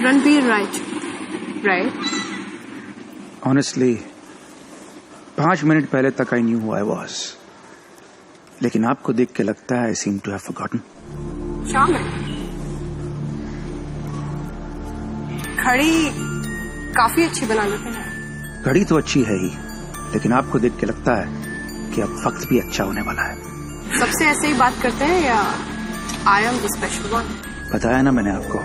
Ranbir rice, right? Honestly 5 minute पहले तक I knew who I was, लेकिन आपको देख के लगता है आई सीम टू हैव फॉरगॉटन। शाम है, घड़ी काफी अच्छी बना लेते हैं। घड़ी तो अच्छी है ही, लेकिन आपको देख के लगता है कि अब वक्त भी अच्छा होने वाला है। सबसे ऐसे ही बात करते हैं या I am the special one? बताया ना मैंने आपको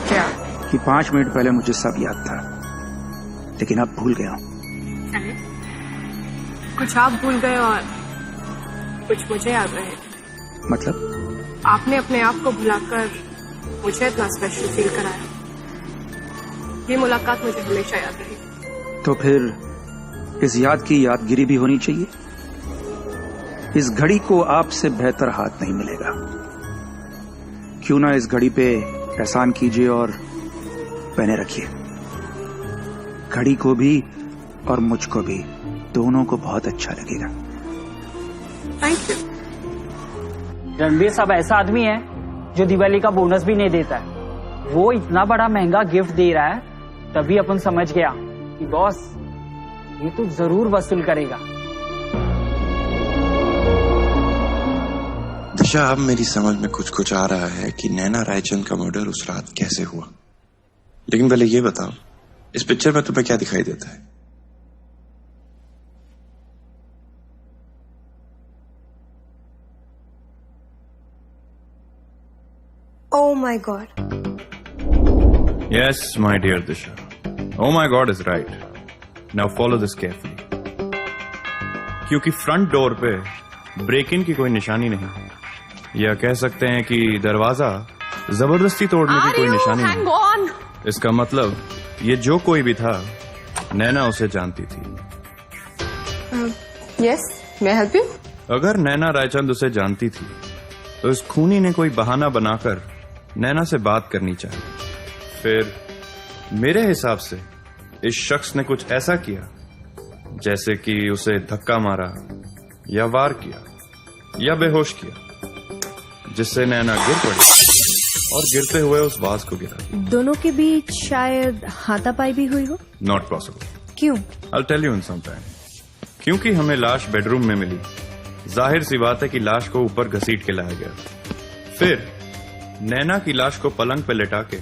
क्या कि 5 मिनट पहले मुझे सब याद था, लेकिन अब भूल गया हूँ। कुछ आप भूल गए और कुछ मुझे याद रहे। मतलब? आपने अपने आप को भुलाकर मुझे इतना स्पेशल फील कराया। ये मुलाकात मुझे हमेशा याद रही। तो फिर इस याद की यादगिरी भी होनी चाहिए। इस घड़ी को आपसे बेहतर हाथ नहीं मिलेगा। क्यों ना इस घड़ी पे एहसान कीजिए और पहने रखिए। घड़ी को भी और मुझको भी, दोनों को बहुत अच्छा लगेगा। Thank you. रणबीर साहब ऐसा आदमी है जो दिवाली का बोनस भी नहीं देता है। वो इतना बड़ा महंगा गिफ्ट दे रहा है, तभी अपन समझ गया कि बॉस ये तो जरूर वसूल करेगा। दिशा, अब मेरी समझ में कुछ कुछ आ रहा है कि नैना रायचंद का मर्डर उस रात कैसे हुआ। लेकिन पहले ये बताओ, इस पिक्चर में तुम्हें क्या दिखाई देता है? Oh my God. Yes, my dear Disha. Oh my God is right. Now follow this carefully. क्योंकि फ्रंट डोर पे ब्रेक इन की कोई निशानी नहीं है, या कह सकते हैं कि दरवाजा जबरदस्ती तोड़ने की कोई निशानी नहीं। इसका मतलब ये जो कोई भी था, नैना उसे जानती थी। Yes, may I help you? अगर नैना रायचंद उसे जानती थी, तो इस खूनी ने कोई बहाना बनाकर नैना से बात करनी चाहिए। फिर मेरे हिसाब से इस शख्स ने कुछ ऐसा किया, जैसे कि उसे धक्का मारा या वार किया या बेहोश किया, जिससे नैना गिर पड़ी और गिरते हुए उस वाज को गिरा। दोनों के बीच शायद हाथापाई भी हुई हो। Not possible. क्यों? I'll tell you in some time. क्योंकि हमें लाश बेडरूम में मिली, जाहिर सी बात है कि लाश को ऊपर घसीट के लाया गया। फिर नैना की लाश को पलंग पे लेटा के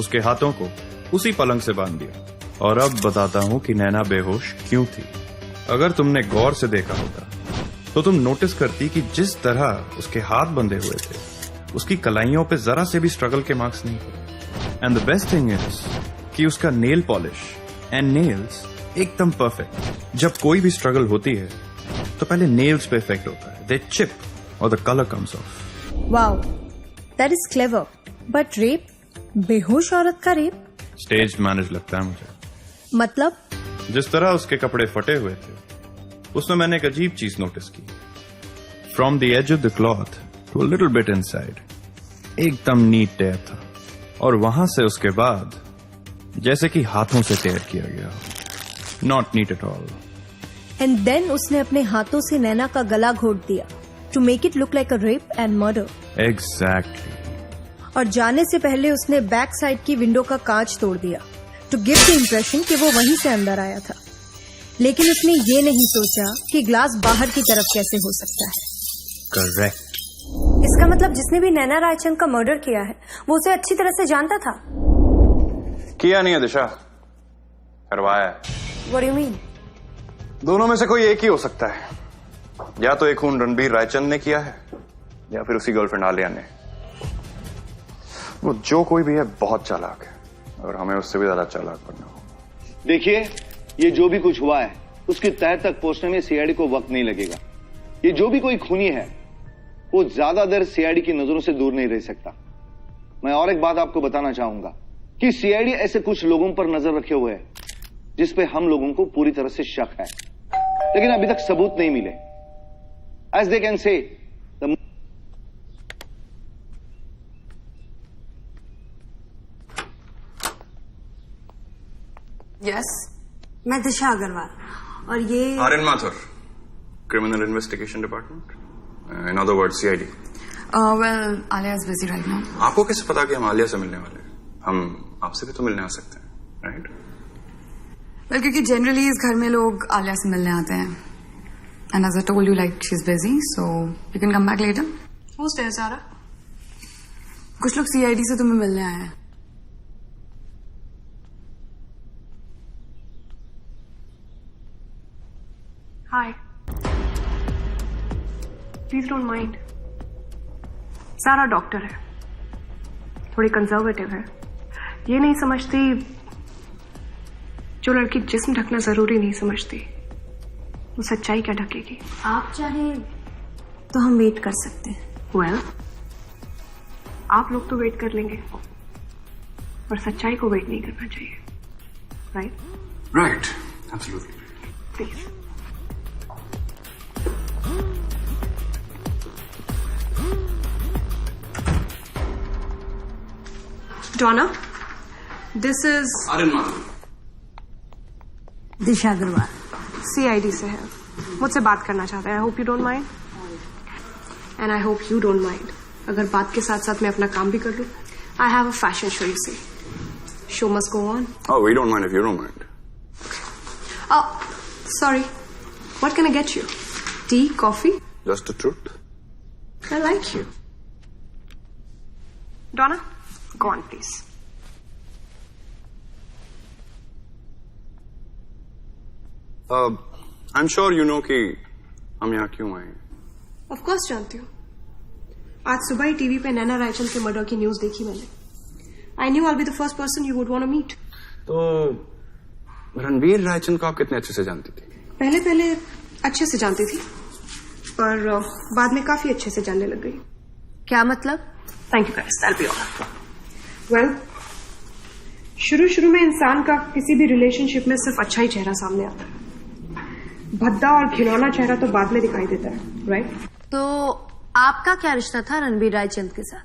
उसके हाथों को उसी पलंग से बांध दिया। और अब बताता हूं कि नैना बेहोश क्यों थी। अगर तुमने गौर से देखा होता तो तुम नोटिस करती कि जिस तरह उसके हाथ बंधे हुए थे, उसकी कलाइयों पे जरा से भी स्ट्रगल के मार्क्स नहीं थे। And the best thing is कि उसका नेल पॉलिश एंड नेल्स एकदम परफेक्ट। जब कोई भी स्ट्रगल होती है तो पहले नेल्स पे इफेक्ट होता है, दे चिप और the colour comes of. Wow, that is clever. But rape, बेहोश औरत का रेप? स्टेज मैनेज लगता है मुझे। मतलब? जिस तरह उसके कपड़े फटे हुए थे, उसमें मैंने एक अजीब चीज नोटिस की। From the edge of the cloth to a little bit inside, एकदम नीट टेयर था, और वहां से उसके बाद जैसे कि हाथों से टेयर किया गया। Not neat at all. And then उसने अपने हाथों से नैना का गला घोट दिया to make it look like a rape and murder. Exactly. और जाने से पहले उसने बैक साइड की विंडो का कांच तोड़ दिया टू गिव द इम्प्रेशन कि वो वहीं से अंदर आया था। लेकिन उसने ये नहीं सोचा कि ग्लास बाहर की तरफ कैसे हो सकता है। करेक्ट। इसका मतलब जिसने भी नैना रायचंद का मर्डर किया है, वो उसे अच्छी तरह से जानता था। किया नहीं है दिशा, करवाया है। What do you mean? दोनों में से कोई एक ही हो सकता है। या तो एक खून रणबीर रायचंद ने किया है, या फिर उसकी गर्लफ्रेंड आलिया ने। वो जो कोई भी है बहुत चालाक है, और हमें उससे भी ज्यादा चालाक बनना होगा। देखिए, ये जो भी कुछ हुआ है उसकी तह तक पहुंचने में सीआईडी को वक्त नहीं लगेगा। ये जो भी कोई खूनी है वो ज्यादा देर सीआईडी की नजरों से दूर नहीं रह सकता। मैं और एक बात आपको बताना चाहूंगा कि सीआईडी ऐसे कुछ लोगों पर नजर रखे हुए है जिस पे हम लोगों को पूरी तरह से शक है, लेकिन अभी तक सबूत नहीं मिले। As they can say yes, मैं दिशा अग्रवाल, और ये Aryan Mathur, criminal investigation department, in other word CID. Well, Alia is busy right now. आपको कैसे पता कि हम आलिया से मिलने वाले हैं? हम आपसे भी तो मिलने आ सकते हैं, राइट? वेल, क्योंकि जनरली इस घर में लोग आलिया से मिलने आते हैं. And as I told you, like she is busy, so you can come back later. Who's there, Zara? कुछ लोग सीआईडी से तुम्हें मिलने आए हैं. Hi. Please don't mind. सारा डॉक्टर है, थोड़ी कंजर्वेटिव है. ये नहीं समझती जो लड़की जिस्म ढकना जरूरी नहीं समझती, वो सच्चाई क्या ढकेगी. आप चाहे तो हम वेट कर सकते हैं. Well, आप लोग तो वेट कर लेंगे, पर सच्चाई को वेट नहीं करना चाहिए, right? Right, absolutely. Please. Donna, this is Aryan Mathur. Disha Agarwal. CID से है, मुझसे बात करना चाहता है. I hope you don't mind and I hope you don't mind अगर बात के साथ साथ मैं अपना काम भी कर लूं. I have a fashion show, you see. Show must go on. Oh, we don't mind if you don't mind. Sorry, what can I get you? Tea, coffee? Just the truth. I like you. Donna, go on please. I'm sure you know कि हम यहाँ क्यों आए. Of course जानती हूँ. आज सुबह ही TV पे नैना रायचंद के मर्डर की न्यूज देखी मैंने. I knew I be the first person you would want to meet. तो रणबीर रायचंद को आप कितने अच्छे से जानती थी? पहले अच्छे से जानती थी, पर बाद में काफी अच्छे से जानने लग गई. क्या मतलब? Thank you guys, that'll be all. Well, शुरू में इंसान का किसी भी रिलेशनशिप में सिर्फ अच्छा ही चेहरा सामने आता है. भद्दा और घिनौना चेहरा तो बाद में दिखाई देता है, राइट? तो आपका क्या रिश्ता था रणबीर रायचंद के साथ?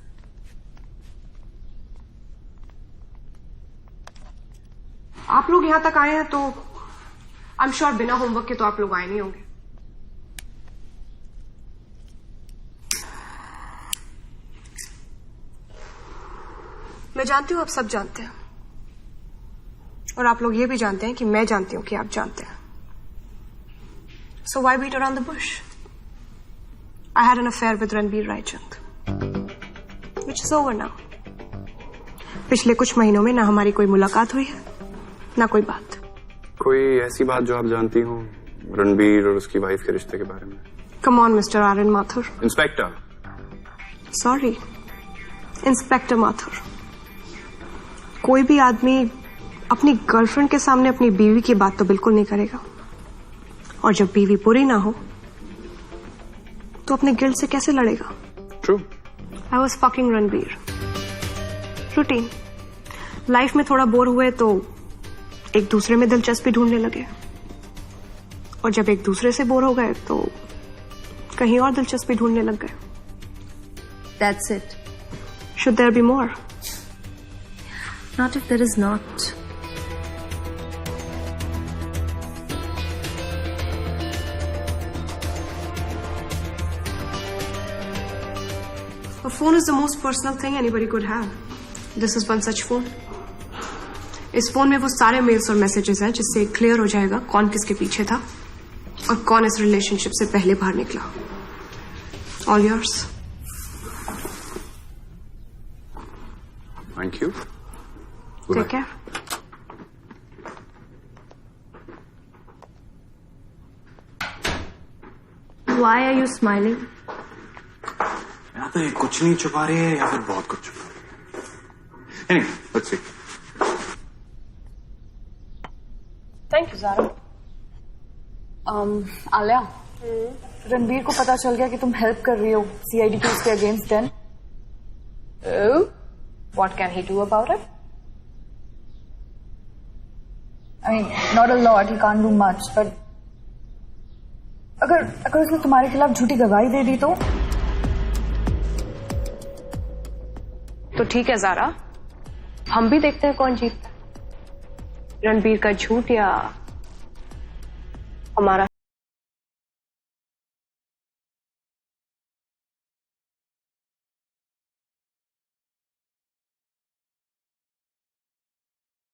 आप लोग यहां तक आए हैं तो आई एम श्योर बिना होमवर्क के तो आप लोग आए नहीं होंगे. मैं जानती हूं आप सब जानते हैं, और आप लोग ये भी जानते हैं कि मैं जानती हूं कि आप जानते हैं. So why beat around the bush? I had an affair with Ranbir Raichand, which is over now. पिछले कुछ महीनों में ना हमारी कोई मुलाकात हुई है, ना कोई बात. कोई ऐसी बात जो आप जानती हो रणबीर और उसकी वाइफ के रिश्ते के बारे में? Come on, Mr. Aryan Mathur. Inspector. Sorry, inspector Mathur. कोई भी आदमी अपनी गर्लफ्रेंड के सामने अपनी बीवी की बात तो बिल्कुल नहीं करेगा, और जब बीवी बुरी ना हो तो अपने गिल्ट से कैसे लड़ेगा? True. I was fucking Ranbir. Routine. Life में थोड़ा बोर हुए तो एक दूसरे में दिलचस्पी ढूंढने लगे, और जब एक दूसरे से बोर हो गए तो कहीं और दिलचस्पी ढूंढने लग गए. That's it. Should there be more? Not if there is not. A phone is the most personal thing anybody could have. This is one such phone. इस फोन में वो सारे मेल्स और मैसेजेस हैं जिससे क्लियर हो जाएगा कौन किसके पीछे था और कौन इस रिलेशनशिप से पहले बाहर निकला. All yours. Thank you. Take care. Why are you smiling? या तो ये कुछ नहीं छुपा रही है या फिर बहुत कुछ छुपा रही है. Anyway, let's see. Thank you, Zara. Alia, Ranbir को पता चल गया कि तुम हेल्प कर रही हो सीआईडी केस के against. Then Oh, what can he do about it? I mean, not a lot. He can't do much. But अगर उसने तुम्हारे खिलाफ झूठी गवाही दे दी तो ठीक है ज़ारा, हम भी देखते हैं कौन जीतता है, रणबीर का झूठ या हमारा